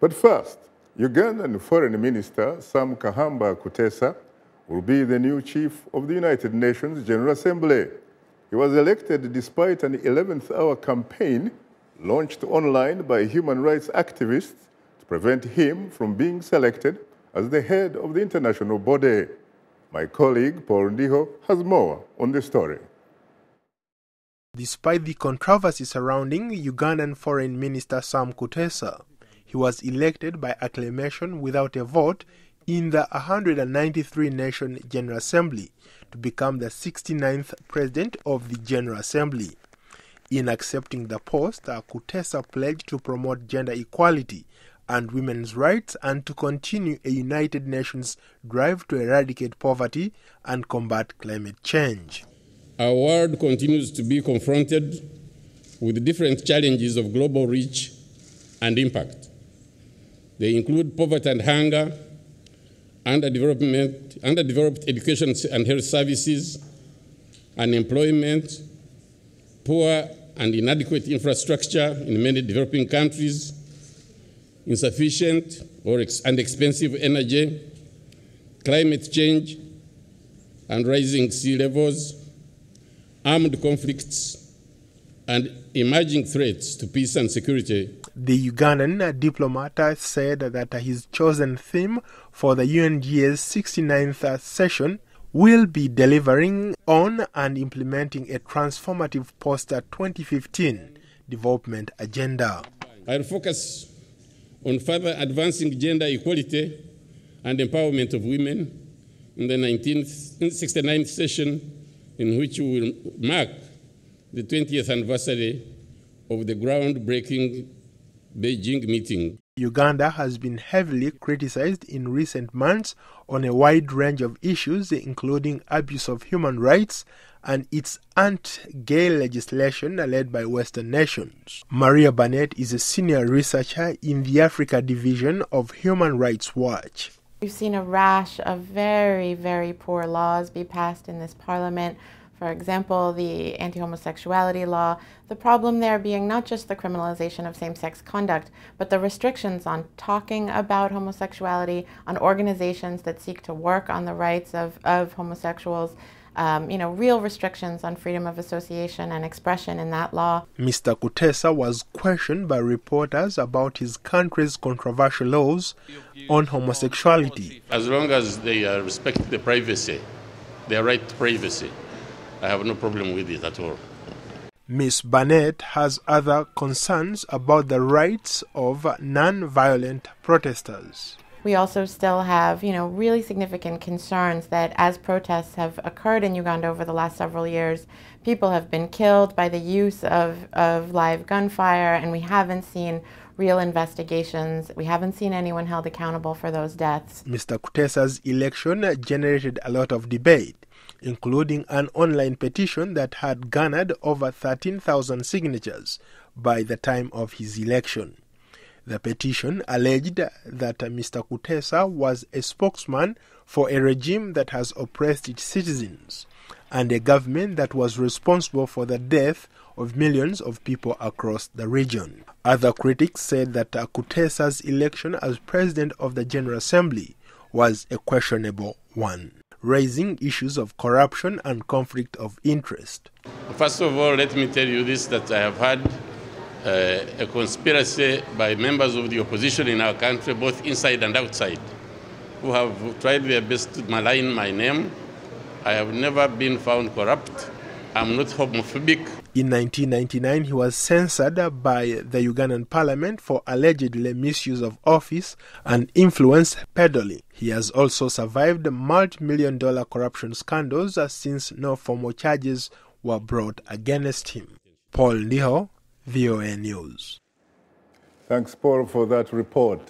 But first, Ugandan Foreign Minister Sam Kahamba Kutesa will be the new chief of the United Nations General Assembly. He was elected despite an 11th-hour campaign launched online by human rights activists to prevent him from being selected as the head of the international body. My colleague Paul Ndiho has more on the story. Despite the controversy surrounding Ugandan Foreign Minister Sam Kutesa, he was elected by acclamation without a vote in the 193-nation General Assembly to become the 69th President of the General Assembly. In accepting the post, Kutesa pledged to promote gender equality and women's rights and to continue a United Nations drive to eradicate poverty and combat climate change. Our world continues to be confronted with different challenges of global reach and impact. They include poverty and hunger, underdeveloped education and health services, unemployment, poor and inadequate infrastructure in many developing countries, insufficient and expensive energy, climate change and rising sea levels, armed conflicts, and emerging threats to peace and security. The Ugandan diplomat said that his chosen theme for the UNGA's 69th session will be delivering on and implementing a transformative post-2015 development agenda. I'll focus on further advancing gender equality and empowerment of women in the 69th session, in which we will mark the 20th anniversary of the groundbreaking Beijing meeting. Uganda has been heavily criticized in recent months on a wide range of issues, including abuse of human rights and its anti-gay legislation led by Western nations. Maria Barnett is a senior researcher in the Africa Division of Human Rights Watch. We've seen a rash of very, very poor laws be passed in this parliament. For example, the anti-homosexuality law, the problem there being not just the criminalization of same-sex conduct, but the restrictions on talking about homosexuality, on organizations that seek to work on the rights of homosexuals, real restrictions on freedom of association and expression in that law. Mr. Kutesa was questioned by reporters about his country's controversial laws on homosexuality. As long as they respect the privacy, their right to privacy, I have no problem with it at all. Ms. Barnett has other concerns about the rights of non-violent protesters. We also still have, really significant concerns that as protests have occurred in Uganda over the last several years, people have been killed by the use of live gunfire, and we haven't seen real investigations. We haven't seen anyone held accountable for those deaths. Mr. Kutesa's election generated a lot of debate, including an online petition that had garnered over 13,000 signatures by the time of his election. The petition alleged that Mr. Kutesa was a spokesman for a regime that has oppressed its citizens and a government that was responsible for the death of millions of people across the region. Other critics said that Kutesa's election as President of the General Assembly was a questionable one, raising issues of corruption and conflict of interest. First of all, let me tell you this, that I have had a conspiracy by members of the opposition in our country, both inside and outside, who have tried their best to malign my name. I have never been found corrupt. I'm not homophobic. In 1999, he was censured by the Ugandan parliament for allegedly misuse of office and influence peddling. He has also survived multi-million-dollar corruption scandals since no formal charges were brought against him. Paul Ndiho, VOA News. Thanks, Paul, for that report.